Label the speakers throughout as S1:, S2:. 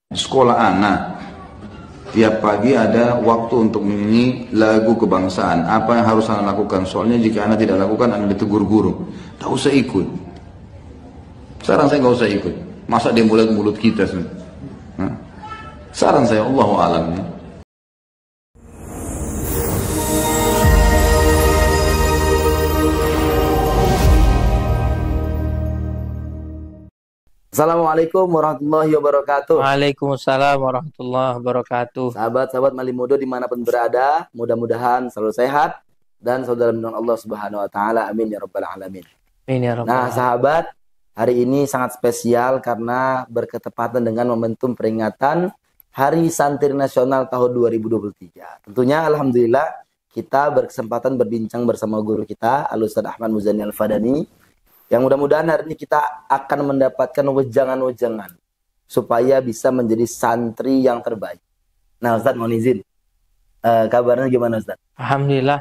S1: Sekolah anak tiap pagi ada waktu untuk menyanyi lagu kebangsaan. Apa yang harus anak lakukan? Soalnya jika anak tidak lakukan, anak ditegur guru. Tak usah ikut. Saran saya nggak usah ikut. Masa dia mulut kita? Hah? Saran saya, Allahu a'lam.
S2: Assalamualaikum warahmatullahi wabarakatuh.
S3: Waalaikumsalam warahmatullahi wabarakatuh.
S2: Sahabat-sahabat Malimodo dimanapun berada, mudah-mudahan selalu sehat dan saudara menurut Allah Subhanahu Wa Taala. Amin ya Rabbal Alamin.
S3: Amin ya Rabbal
S2: Nah,
S3: Alamin.
S2: sahabat, hari ini sangat spesial karena berketepatan dengan momentum peringatan Hari Santri Nasional tahun 2023. Tentunya alhamdulillah kita berkesempatan berbincang bersama guru kita, Al-Ustaz Ahmad Muzani Al-Fadani. Yang mudah-mudahan hari ini kita akan mendapatkan wejangan-wejangan supaya bisa menjadi santri yang terbaik. Nah, Ustaz mohon izin. Kabarnya gimana, Ustaz?
S3: Alhamdulillah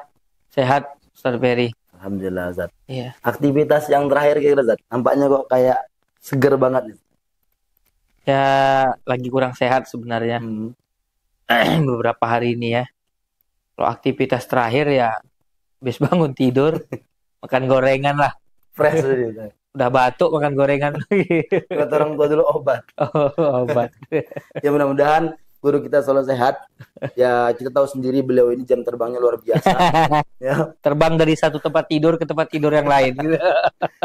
S3: sehat, Ustaz Ferry.
S2: Alhamdulillah, Ustaz.
S3: Iya.
S2: Aktivitas yang terakhir kira Ustaz, nampaknya kok kayak seger banget nih.
S3: Ya lagi kurang sehat sebenarnya. Beberapa hari ini ya. Kalau aktivitas terakhir ya habis bangun tidur, makan gorengan lah.
S2: Fresh Ustaz.
S3: Udah batuk makan gorengan lagi.
S2: Kata orang tua dulu obat.
S3: Oh, obat.
S2: Ya mudah-mudahan guru kita selalu sehat. Ya kita tahu sendiri beliau ini jam terbangnya luar biasa. Ya.
S3: Terbang dari satu tempat tidur ke tempat tidur yang lain.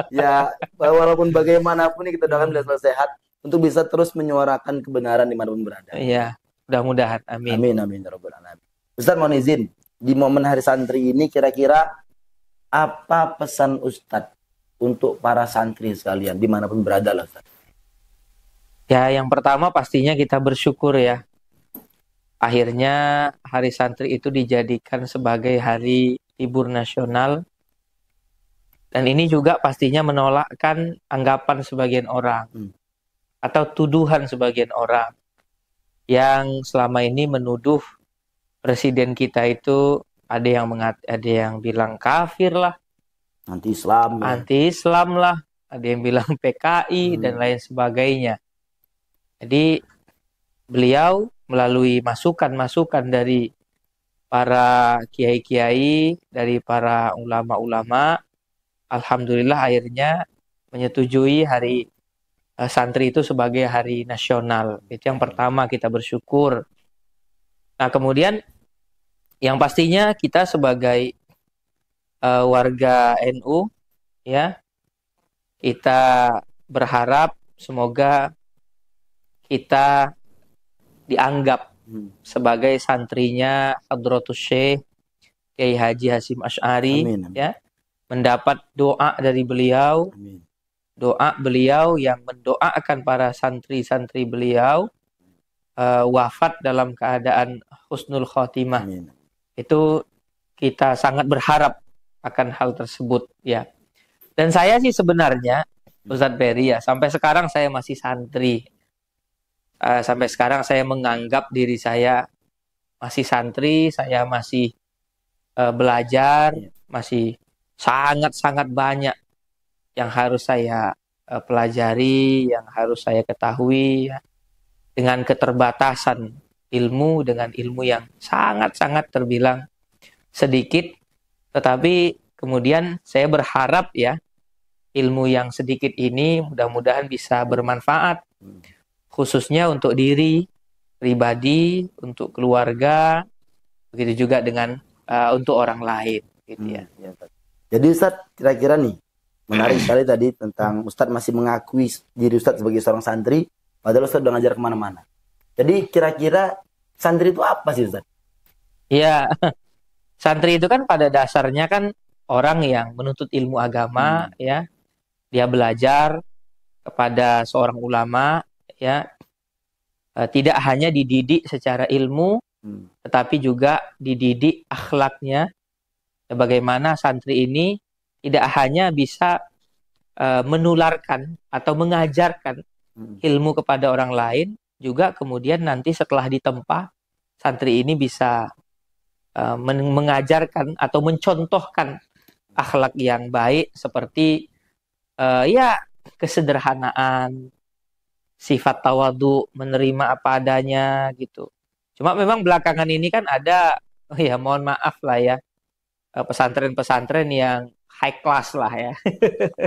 S2: Ya walaupun bagaimanapun nih kita doakan beliau selalu sehat untuk bisa terus menyuarakan kebenaran dimanapun berada.
S3: Iya, mudah-mudahan. Amin.
S2: Amin amin ya rabbal alamin. Ustaz mohon izin, di momen hari santri ini kira-kira apa pesan Ustaz untuk para santri sekalian dimanapun berada lah Ustaz?
S3: Ya, yang pertama pastinya kita bersyukur ya. Akhirnya hari santri itu dijadikan sebagai hari libur nasional. Dan ini juga pastinya menolakkan anggapan sebagian orang. Atau tuduhan sebagian orang. Yang selama ini menuduh presiden kita itu ada yang bilang kafir lah.
S2: Anti-Islam.
S3: Anti-Islam lah. Ada yang bilang PKI dan lain sebagainya. Jadi beliau melalui masukan-masukan dari para kiai-kiai, dari para ulama-ulama, alhamdulillah akhirnya menyetujui hari santri itu sebagai hari nasional. Itu yang pertama, kita bersyukur. Nah, kemudian yang pastinya kita sebagai warga NU ya, kita berharap semoga kita dianggap sebagai santrinya Hadratus Syekh Kiai Haji Hasyim Asy'ari.
S2: Amin, amin.
S3: Ya, mendapat doa dari beliau.
S2: Amin.
S3: Doa beliau yang mendoakan para santri-santri beliau wafat dalam keadaan husnul khotimah.
S2: Amin.
S3: Itu kita sangat berharap akan hal tersebut ya. Dan saya sih sebenarnya Ustadz Ferry ya, sampai sekarang saya masih santri. Sampai sekarang saya menganggap diri saya masih santri, saya masih belajar, masih sangat-sangat banyak yang harus saya pelajari, yang harus saya ketahui ya. Dengan keterbatasan ilmu, dengan ilmu yang sangat-sangat terbilang sedikit, tetapi kemudian saya berharap ya ilmu yang sedikit ini mudah-mudahan bisa bermanfaat khususnya untuk diri pribadi, untuk keluarga, begitu juga dengan untuk orang lain gitu ya.
S2: Jadi Ustaz kira-kira nih menarik sekali tadi tentang Ustaz masih mengakui diri Ustaz sebagai seorang santri padahal Ustaz udah ngajar kemana-mana. Jadi kira-kira santri itu apa sih Ustaz?
S3: Iya. Santri itu kan pada dasarnya kan orang yang menuntut ilmu agama ya. Dia belajar kepada seorang ulama ya. Tidak hanya dididik secara ilmu tetapi juga dididik akhlaknya. Bagaimana santri ini tidak hanya bisa menularkan atau mengajarkan ilmu kepada orang lain, juga kemudian nanti setelah ditempa santri ini bisa mengajarkan atau mencontohkan akhlak yang baik seperti ya kesederhanaan, sifat tawadu, menerima apa adanya gitu. Cuma memang belakangan ini kan ada, oh ya mohon maaf lah ya, pesantren-pesantren yang high class lah ya.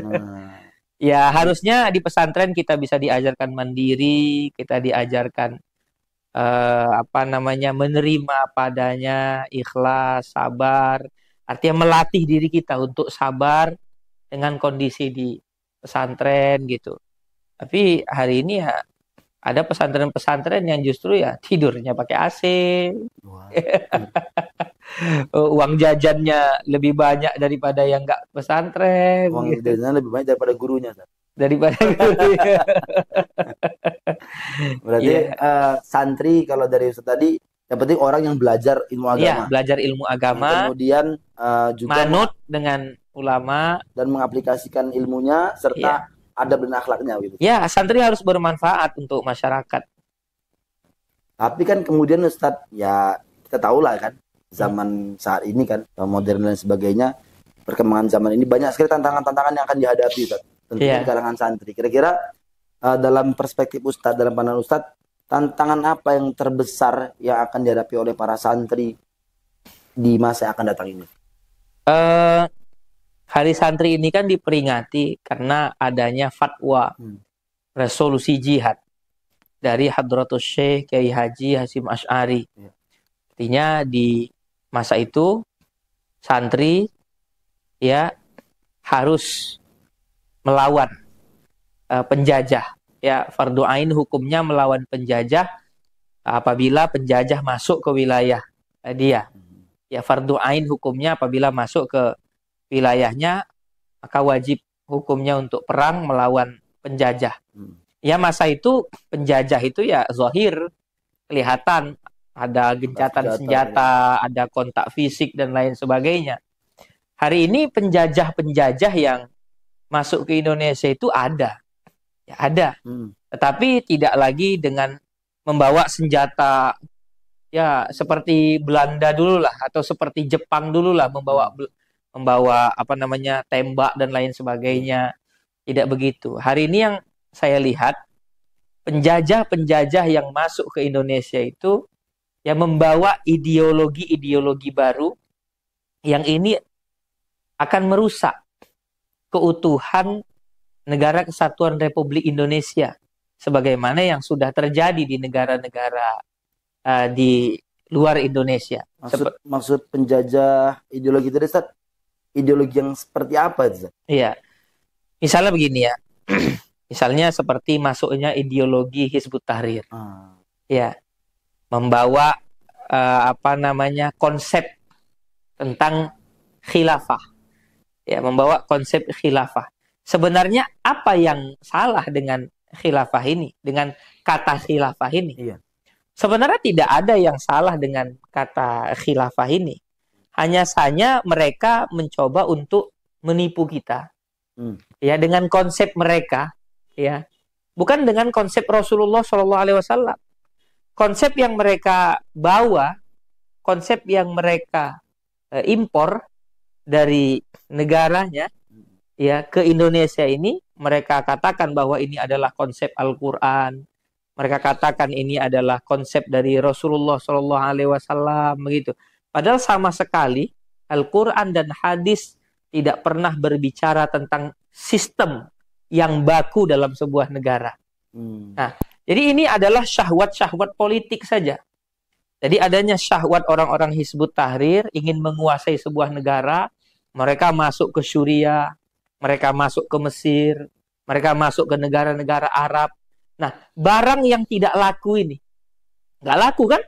S2: Nah,
S3: Ya harusnya di pesantren kita bisa diajarkan mandiri, kita diajarkan apa namanya, menerima apa adanya, ikhlas, sabar. Artinya melatih diri kita untuk sabar dengan kondisi di pesantren gitu. Tapi hari ini ya ada pesantren-pesantren yang justru ya tidurnya pakai AC,
S2: wah.
S3: uang jajannya lebih banyak daripada yang nggak pesantren,
S2: Uang
S3: gitu.
S2: jajannya lebih banyak daripada gurunya, Ustaz.
S3: Daripada
S2: Berarti
S3: Iya.
S2: santri kalau dari Ustaz tadi, yang penting orang yang belajar ilmu
S3: Iya,
S2: agama.
S3: belajar ilmu
S2: Yang
S3: agama,
S2: kemudian juga
S3: manut dengan ulama.
S2: dan mengaplikasikan ilmunya
S3: Iya.
S2: serta adab dan akhlaknya gitu.
S3: Ya, santri harus bermanfaat untuk masyarakat.
S2: Tapi kan kemudian Ustadz, ya kita tahu lah kan, zaman saat ini kan, modern dan sebagainya, perkembangan zaman ini banyak sekali tantangan-tantangan yang akan dihadapi Ustadz. Tentunya
S3: Iya.
S2: di kalangan santri. Kira-kira dalam perspektif Ustadz, dalam pandangan Ustadz, tantangan apa yang terbesar yang akan dihadapi oleh para santri di masa yang akan datang ini?
S3: Hari santri ini kan diperingati karena adanya fatwa resolusi jihad dari Hadratus Syekh Kiai Haji Hasyim Asy'ari.
S2: Ya.
S3: Artinya di masa itu santri ya harus melawan penjajah. Ya, fardu ain hukumnya melawan penjajah apabila penjajah masuk ke wilayah dia. Ya, fardu ain hukumnya apabila masuk ke wilayahnya, maka wajib hukumnya untuk perang melawan penjajah. Ya, masa itu penjajah itu ya zahir, kelihatan ada gencatan senjata, ada kontak fisik dan lain sebagainya. Hari ini penjajah-penjajah yang masuk ke Indonesia itu ada. Ya, ada. Tetapi tidak lagi dengan membawa senjata ya seperti Belanda dulu lah, atau seperti Jepang dulu lah, membawa apa namanya, tembak dan lain sebagainya. Tidak begitu. Hari ini yang saya lihat penjajah-penjajah yang masuk ke Indonesia itu yang membawa ideologi-ideologi baru yang ini akan merusak keutuhan negara kesatuan Republik Indonesia sebagaimana yang sudah terjadi di negara-negara di luar Indonesia.
S2: Maksud penjajah ideologi tadi, Ustaz, ideologi yang seperti apa itu?
S3: Iya. Misalnya begini ya. Misalnya seperti masuknya ideologi Hizbut Tahrir. Ya. Membawa apa namanya, konsep tentang khilafah. Ya, membawa konsep khilafah. Sebenarnya apa yang salah dengan khilafah ini? Dengan kata khilafah ini?
S2: Iya.
S3: Sebenarnya tidak ada yang salah dengan kata khilafah ini. Hanya saja mereka mencoba untuk menipu kita. Ya, dengan konsep mereka, ya. Bukan dengan konsep Rasulullah SAW. Konsep yang mereka bawa, konsep yang mereka impor dari negaranya ya ke Indonesia ini, mereka katakan bahwa ini adalah konsep Al-Qur'an. Mereka katakan ini adalah konsep dari Rasulullah SAW begitu. Padahal sama sekali Al-Qur'an dan hadis tidak pernah berbicara tentang sistem yang baku dalam sebuah negara. Nah, jadi ini adalah syahwat-syahwat politik saja. Jadi adanya syahwat orang-orang Hizbut Tahrir ingin menguasai sebuah negara, mereka masuk ke Suriah, mereka masuk ke Mesir, mereka masuk ke negara-negara Arab. Nah, barang yang tidak laku ini, nggak laku kan?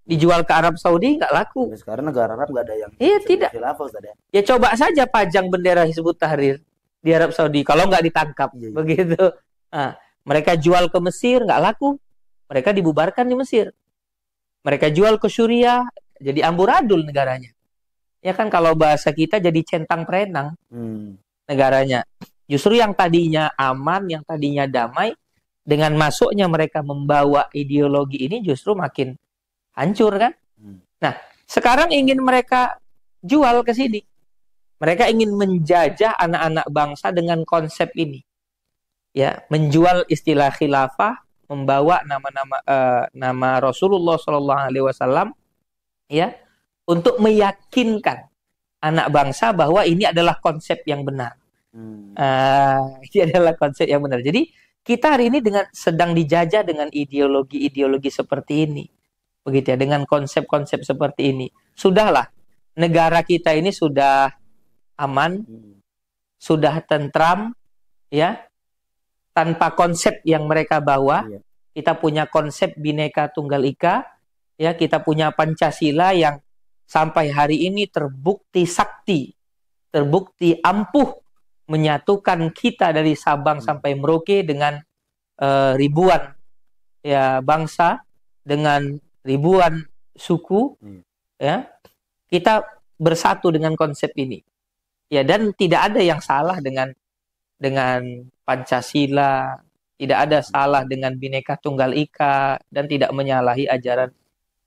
S3: Dijual ke Arab Saudi nggak laku.
S2: Sampai sekarang negara Arab nggak ada yang
S3: tidak.
S2: Khilafah, Ustaz, ya?
S3: Ya coba saja pajang bendera Hizbut Tahrir di Arab Saudi, kalau nggak ditangkap, begitu. Nah, mereka jual ke Mesir nggak laku, mereka dibubarkan di Mesir. Mereka jual ke Suriah, jadi amburadul negaranya. Ya kan, kalau bahasa kita jadi centang perenang negaranya. Justru yang tadinya aman, yang tadinya damai, dengan masuknya mereka membawa ideologi ini justru makin hancur kan. Nah, sekarang ingin mereka jual ke sini. Mereka ingin menjajah anak-anak bangsa dengan konsep ini. Ya, menjual istilah khilafah membawa nama Rasulullah Shallallahu Alaihi Wasallam, ya, untuk meyakinkan anak bangsa bahwa ini adalah konsep yang benar. Ini adalah konsep yang benar. Jadi kita hari ini sedang dijajah dengan ideologi-ideologi seperti ini, begitu ya, dengan konsep-konsep seperti ini. Sudahlah, negara kita ini sudah aman, sudah tentram, ya, tanpa konsep yang mereka bawa. Kita punya konsep Bhinneka Tunggal Ika, ya, kita punya Pancasila yang sampai hari ini terbukti sakti, terbukti ampuh menyatukan kita dari Sabang sampai Merauke dengan ribuan, ya, bangsa, dengan ribuan suku, ya. Kita bersatu dengan konsep ini. Ya, dan tidak ada yang salah dengan Pancasila, tidak ada salah dengan Bhinneka Tunggal Ika, dan tidak menyalahi ajaran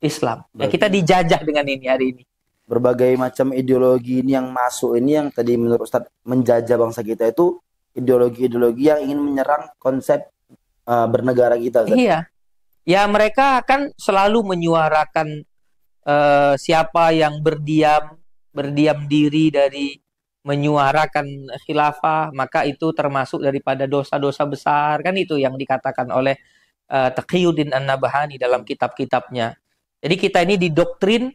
S3: Islam. Ya, kita dijajah dengan ini hari ini.
S2: Berbagai macam ideologi ini yang masuk ini, yang tadi menurut Ustadz menjajah bangsa kita, itu ideologi-ideologi yang ingin menyerang konsep bernegara kita, Ustadz.
S3: Iya. Ya, mereka akan selalu menyuarakan siapa yang berdiam diri dari menyuarakan khilafah, maka itu termasuk daripada dosa-dosa besar, kan itu yang dikatakan oleh Taqiyuddin An-Nabhani dalam kitab-kitabnya. Jadi kita ini didoktrin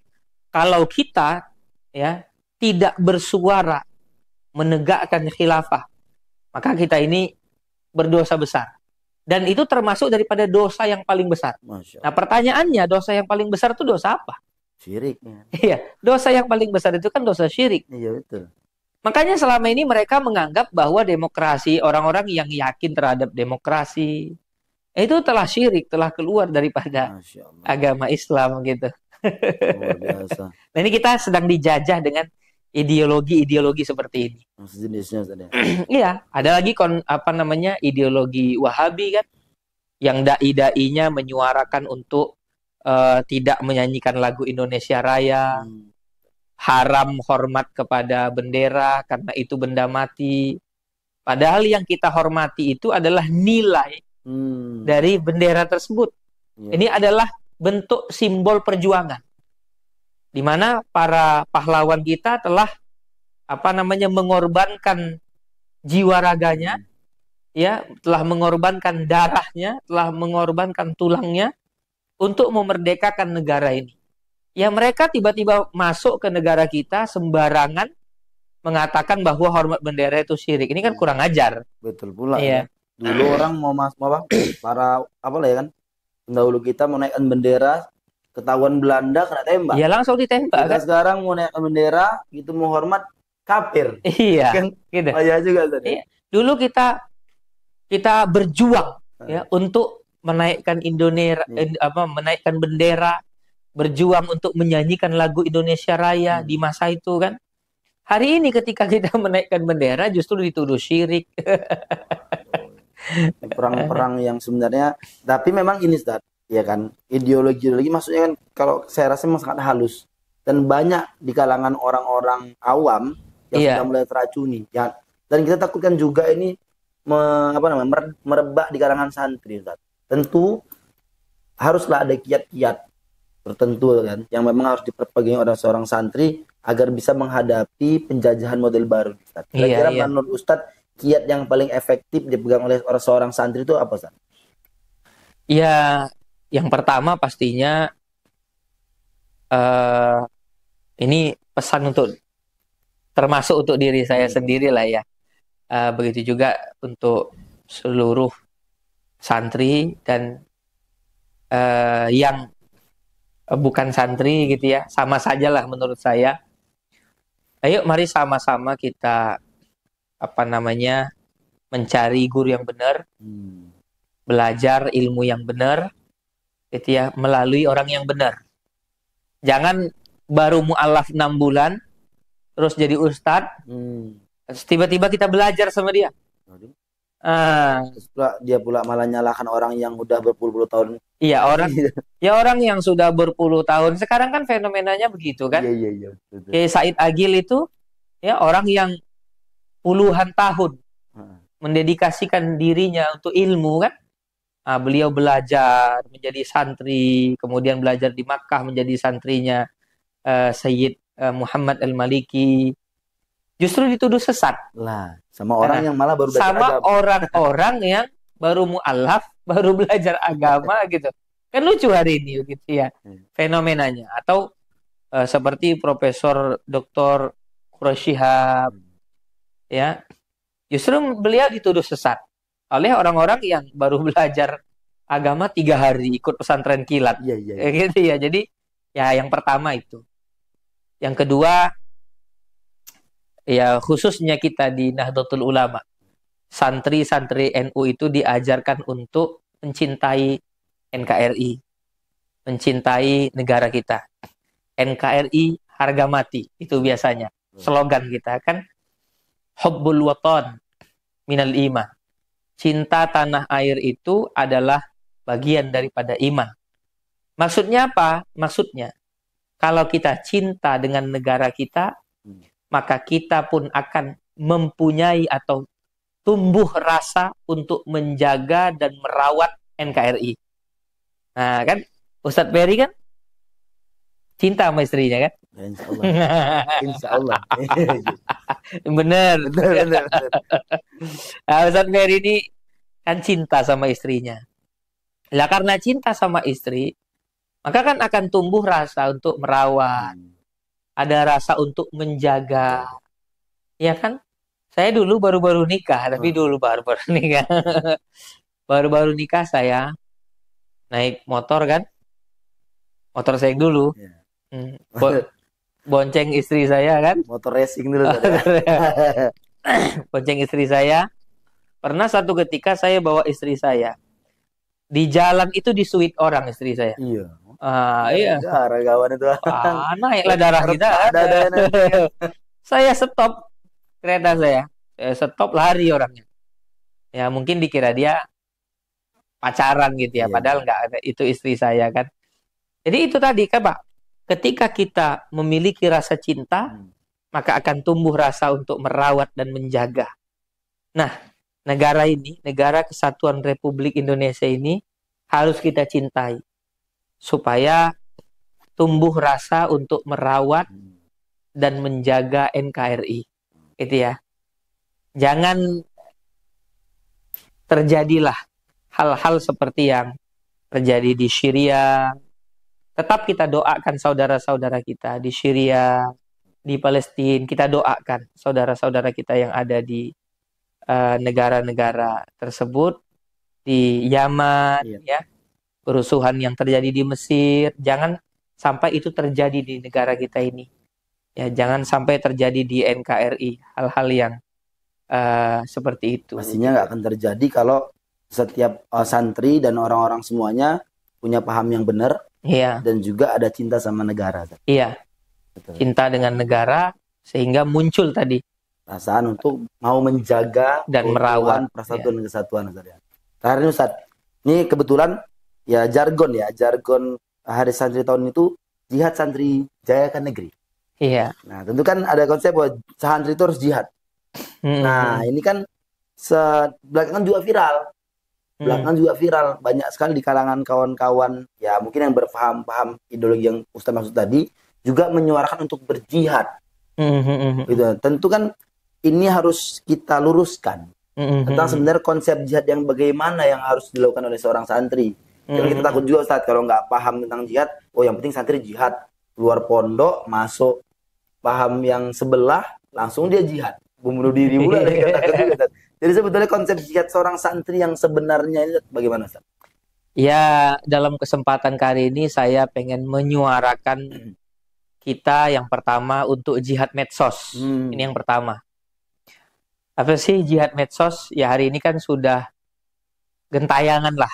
S3: kalau kita, ya, tidak bersuara menegakkan khilafah, maka kita ini berdosa besar. Dan itu termasuk daripada dosa yang paling besar. Nah, pertanyaannya, dosa yang paling besar itu dosa apa?
S2: Syirik.
S3: Iya, dosa yang paling besar itu kan dosa syirik.
S2: Iya, betul.
S3: Makanya selama ini mereka menganggap bahwa demokrasi, orang-orang yang yakin terhadap demokrasi, itu telah syirik, telah keluar daripada agama Islam, gitu.
S2: Luar biasa.
S3: Nah, ini kita sedang dijajah dengan ideologi-ideologi seperti ini.
S2: Sejenisnya tadi.
S3: Iya, ada lagi ideologi Wahabi, kan, yang dai-dainya menyuarakan untuk tidak menyanyikan lagu Indonesia Raya, haram hormat kepada bendera karena itu benda mati. Padahal yang kita hormati itu adalah nilai dari bendera tersebut. Ini adalah bentuk simbol perjuangan, di mana para pahlawan kita telah mengorbankan jiwa raganya, ya, telah mengorbankan darahnya, telah mengorbankan tulangnya untuk memerdekakan negara ini. Ya, mereka tiba-tiba masuk ke negara kita sembarangan mengatakan bahwa hormat bendera itu syirik. Ini kan kurang ajar.
S2: Betul pula.
S3: Iya.
S2: Ya. Dulu orang para kan, pendahulu kita mau naikkan bendera, ketahuan Belanda kena tembak.
S3: Ya, langsung ditembak.
S2: Kita sekarang mau naikkan bendera, gitu mau hormat, kafir.
S3: Iya.
S2: Kan
S3: gitu.
S2: Iya juga tadi.
S3: Iya. Dulu kita berjuang, ya, untuk menaikkan menaikkan bendera, berjuang untuk menyanyikan lagu Indonesia Raya di masa itu, kan. Hari ini ketika kita menaikkan bendera justru dituduh syirik.
S2: Perang-perang yang sebenarnya, tapi memang ini, Ustaz, ya kan, ideologi maksudnya kan, kalau saya rasa memang sangat halus dan banyak di kalangan orang-orang awam yang sudah mulai teracuni, ya. Dan kita takutkan juga ini merebak di kalangan santri, Ustaz. Tentu haruslah ada kiat-kiat tertentu, kan, yang memang harus dipegang oleh seorang santri agar bisa menghadapi penjajahan model baru, Ustaz. Kira-kira menurut Ustaz, kiat yang paling efektif dipegang oleh seorang santri itu apa, Ustaz?
S3: Ya, yang pertama pastinya ini pesan termasuk untuk diri saya sendiri lah, ya. Begitu juga untuk seluruh santri dan yang bukan santri, gitu ya, sama sajalah menurut saya. Ayo, mari sama-sama kita mencari guru yang benar, belajar ilmu yang benar, gitu ya, melalui orang yang benar. Jangan baru mu'alaf 6 bulan terus jadi ustadz, tiba-tiba kita belajar sama dia.
S2: Terus dia pula malah nyalahkan orang yang udah berpuluh-puluh tahun.
S3: Iya, orang yang sudah berpuluh tahun. Sekarang kan fenomenanya begitu, kan?
S2: Iya.
S3: Kayak Said Agil itu, ya, orang yang puluhan tahun mendedikasikan dirinya untuk ilmu, kan? Beliau belajar menjadi santri, kemudian belajar di Makkah menjadi santrinya Sayyid Muhammad Al-Maliki. Justru dituduh sesat.
S2: Lah, sama orang
S3: Nah,
S2: yang malah baru belajar
S3: sama
S2: agama.
S3: orang-orang yang baru mu'alaf, baru belajar agama gitu. Kan lucu hari ini gitu ya fenomenanya. Atau seperti Profesor Dr. Quraisy Shihab, ya, justru beliau dituduh sesat oleh orang-orang yang baru belajar agama 3 hari ikut pesantren kilat.
S2: Iya, iya.
S3: Kayak gitu ya. Jadi ya yang pertama itu. Yang kedua, ya khususnya kita di Nahdlatul Ulama, santri-santri NU itu diajarkan untuk mencintai NKRI, mencintai negara kita. NKRI harga mati, itu biasanya slogan kita kan. Hubbul watan minal iman. Cinta tanah air itu adalah bagian daripada iman. Maksudnya apa? Maksudnya kalau kita cinta dengan negara kita, maka kita pun akan mempunyai atau tumbuh rasa untuk menjaga dan merawat NKRI. Nah kan Ustadz Ferry kan cinta sama istrinya kan?
S2: Ya, insya Allah. Insya Allah.
S3: Bener.
S2: Benar.
S3: Nah, Ustadz Ferry ini kan cinta sama istrinya. Lah karena cinta sama istri, maka kan akan tumbuh rasa untuk merawat, ada rasa untuk menjaga. Ya kan? Saya dulu baru-baru nikah, tapi dulu baru-baru nikah. Baru-baru nikah saya naik motor kan. Motor saya dulu.
S2: Ya.
S3: Bonceng istri saya kan.
S2: Motor racing dulu. Kan?
S3: Bonceng istri saya. Pernah satu ketika saya bawa istri saya. Di jalan itu disuit orang istri saya.
S2: Iya.
S3: Iya.
S2: Darah kawan itu.
S3: Naiklah darah kita.
S2: Ada.
S3: Saya stop kereta saya. Saya stop, lari orangnya. Ya mungkin dikira dia pacaran gitu ya.
S2: Iya.
S3: Padahal enggak, itu istri saya kan. Jadi itu tadi kan Pak. Ketika kita memiliki rasa cinta, maka akan tumbuh rasa untuk merawat dan menjaga. Nah, negara ini, Negara Kesatuan Republik Indonesia ini harus kita cintai. Supaya tumbuh rasa untuk merawat dan menjaga NKRI. Itu ya. Jangan terjadilah hal-hal seperti yang terjadi di Syria. Tetap kita doakan saudara-saudara kita di Syria, di Palestina. Kita doakan saudara-saudara kita yang ada di negara-negara tersebut, di Yaman, ya, kerusuhan yang terjadi di Mesir. Jangan sampai itu terjadi di negara kita ini. Ya, jangan sampai terjadi di NKRI hal-hal yang seperti itu.
S2: Pastinya nggak akan terjadi kalau setiap santri dan orang-orang semuanya punya paham yang benar.
S3: Iya.
S2: Dan juga ada cinta sama negara.
S3: Iya. Betul. Cinta dengan negara sehingga muncul tadi
S2: perasaan untuk mau menjaga
S3: dan merawat
S2: persatuan dan kesatuan. Terakhir ini Ustaz, ini kebetulan ya jargon Hari Santri tahun itu jihad santri jayakan negeri.
S3: Iya.
S2: Nah tentu kan ada konsep bahwa santri itu harus jihad. Nah ini kan belakangan juga viral. Banyak sekali di kalangan kawan-kawan ya mungkin yang berpaham ideologi yang Ustaz maksud tadi juga menyuarakan untuk berjihad. Gitu. Tentu kan ini harus kita luruskan tentang sebenarnya konsep jihad yang bagaimana yang harus dilakukan oleh seorang santri. Karena kita takut juga Ustaz kalau nggak paham tentang jihad, yang penting santri jihad, keluar pondok masuk paham yang sebelah langsung dia jihad, bunuh diri pula. Jadi sebetulnya konsep jihad seorang santri yang sebenarnya ini bagaimana Ustaz?
S3: Ya, dalam kesempatan kali ini saya pengen menyuarakan kita yang pertama untuk jihad medsos. Ini yang pertama. Apa sih jihad medsos? Ya hari ini kan sudah gentayangan lah.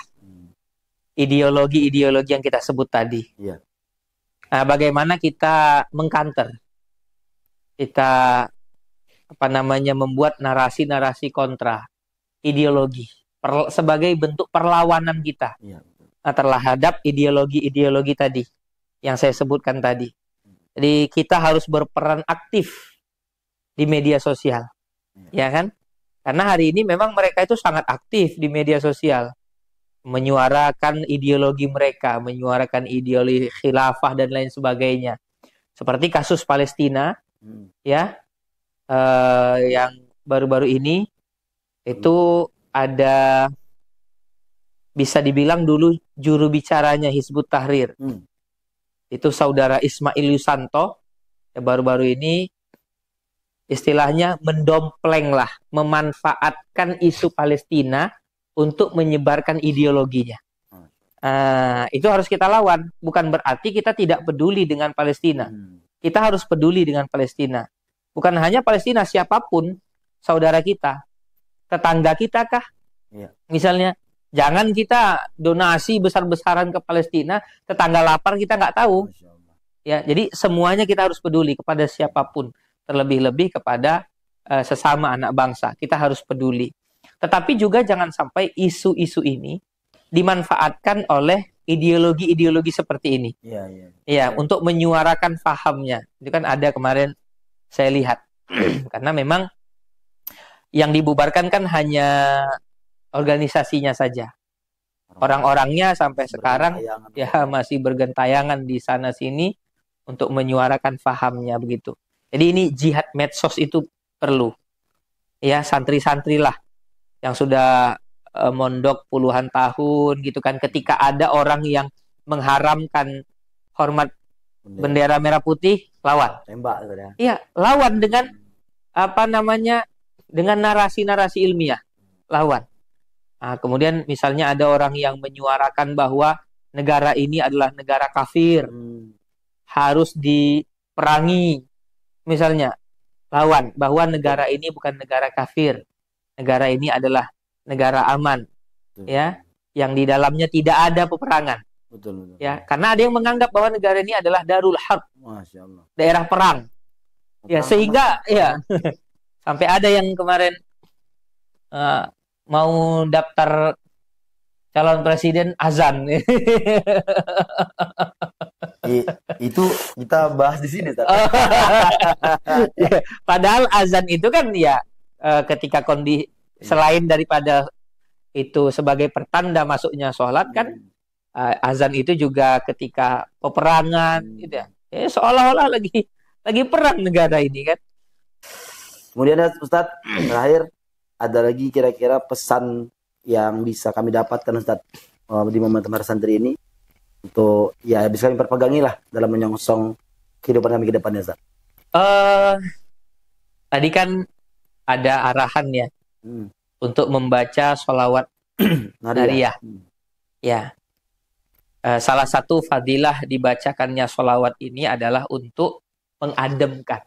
S3: Ideologi-ideologi yang kita sebut tadi.
S2: Iya.
S3: Nah, bagaimana kita mengcounter? Kita membuat narasi-narasi kontra ideologi sebagai bentuk perlawanan kita terhadap ideologi-ideologi tadi yang saya sebutkan tadi. Jadi kita harus berperan aktif di media sosial, ya kan? Karena hari ini memang mereka itu sangat aktif di media sosial. menyuarakan ideologi mereka, menyuarakan ideologi khilafah dan lain sebagainya. Seperti kasus Palestina, ya, yang baru-baru ini itu ada, bisa dibilang dulu juru bicaranya Hizbut Tahrir. Itu saudara Ismail Yusanto, ya, baru-baru ini istilahnya mendompleng lah, memanfaatkan isu Palestina untuk menyebarkan ideologinya. Itu harus kita lawan. Bukan berarti kita tidak peduli dengan Palestina. Kita harus peduli dengan Palestina. Bukan hanya Palestina, siapapun saudara kita, tetangga kita kah? Misalnya, jangan kita donasi besar-besaran ke Palestina, tetangga lapar kita nggak tahu. Ya, jadi semuanya kita harus peduli kepada siapapun, terlebih-lebih kepada sesama anak bangsa. Kita harus peduli. Tetapi juga jangan sampai isu-isu ini dimanfaatkan oleh ideologi-ideologi seperti ini. Ya, untuk menyuarakan pahamnya. Itu kan ada kemarin saya lihat. Karena memang yang dibubarkan kan hanya organisasinya saja. Orang-orangnya sampai sekarang ya masih bergentayangan di sana sini untuk menyuarakan pahamnya begitu. Jadi ini jihad medsos itu perlu. Ya, santri-santri lah yang sudah mondok puluhan tahun gitu kan, ketika ada orang yang mengharamkan hormat bendera merah putih, lawan.
S2: Tembak gitu ya.
S3: Iya, lawan dengan dengan narasi-narasi ilmiah. Lawan. Nah, kemudian misalnya ada orang yang menyuarakan bahwa negara ini adalah negara kafir. Harus diperangi. Misalnya, lawan bahwa negara ini bukan negara kafir. Negara ini adalah negara aman. Ya, yang di dalamnya tidak ada peperangan.
S2: Betul.
S3: Ya, karena ada yang menganggap bahwa negara ini adalah darul harb.
S2: Masya Allah.
S3: Daerah perang. Ya, sehingga ya sampai ada yang kemarin mau daftar calon presiden azan.
S2: Itu kita bahas di sini.
S3: Padahal azan itu kan ya ketika selain daripada itu sebagai pertanda masuknya sholat kan, azan itu juga ketika peperangan gitu ya. Seolah-olah lagi perang negara ini kan.
S2: Kemudian Ustadz, terakhir ada lagi kira-kira pesan yang bisa kami dapatkan Ustadz di momentum Hari Santri ini untuk ya bisa kami perpegangi lah dalam menyongsong kehidupan kami ke depannya Ustadz.
S3: Tadi kan ada arahan ya untuk membaca sholawat nariyah. Ya. Salah satu fadilah dibacakannya sholawat ini adalah untuk mengademkan,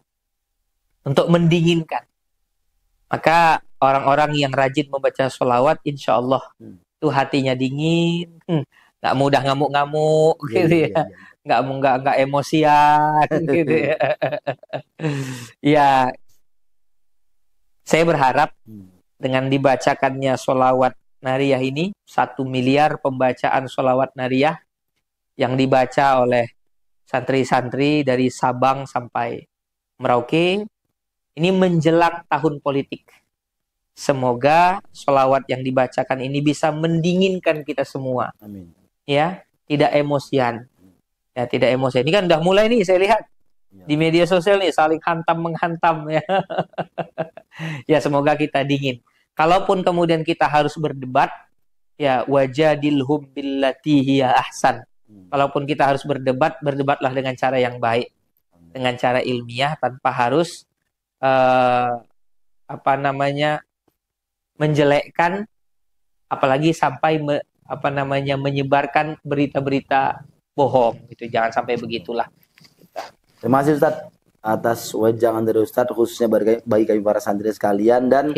S3: untuk mendinginkan. Maka orang-orang yang rajin membaca sholawat, insya Allah itu hatinya dingin, nggak mudah ngamuk-ngamuk, gitu ya, nggak emosian, gitu ya. Ya, saya berharap dengan dibacakannya sholawat nariyah ini, 1 miliar pembacaan sholawat nariyah yang dibaca oleh santri-santri dari Sabang sampai Merauke, ini menjelang tahun politik. Semoga sholawat yang dibacakan ini bisa mendinginkan kita semua.
S2: Amin.
S3: Ya, tidak emosian. Ya, tidak emosian. Ini kan udah mulai nih, saya lihat di media sosial nih saling hantam-menghantam ya. Ya, semoga kita dingin. Kalaupun kemudian kita harus berdebat, ya wajadilhum billati hiya ahsan. Kalaupun kita harus berdebat, berdebatlah dengan cara yang baik, dengan cara ilmiah tanpa harus menjelekkan, apalagi sampai menyebarkan berita-berita bohong. Itu jangan sampai begitulah.
S2: Terima kasih Ustadz atas wejangan dari Ustadz khususnya bagi kami para santri sekalian dan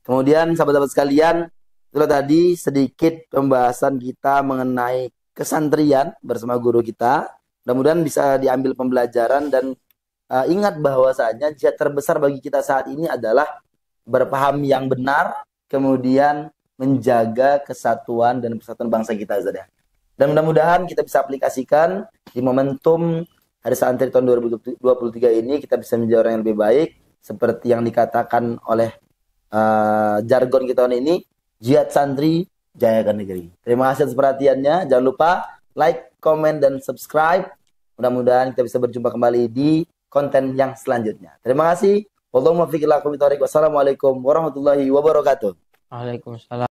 S2: kemudian sahabat-sahabat sekalian, itulah tadi sedikit pembahasan kita mengenai kesantrian bersama guru kita. Mudah-mudahan bisa diambil pembelajaran dan ingat bahwasanya jihad terbesar bagi kita saat ini adalah berpaham yang benar, kemudian menjaga kesatuan dan persatuan bangsa kita, Ustaz. Dan mudah-mudahan kita bisa aplikasikan di momentum Hari Santri tahun 2023 ini, kita bisa menjadi orang yang lebih baik seperti yang dikatakan oleh jargon kita tahun ini, jihad santri jayakan negeri. Terima kasih atas perhatiannya. Jangan lupa like, comment, dan subscribe. Mudah-mudahan kita bisa berjumpa kembali di konten yang selanjutnya. Terima kasih. Wassalamualaikum warahmatullahi wabarakatuh.
S3: Waalaikumsalam.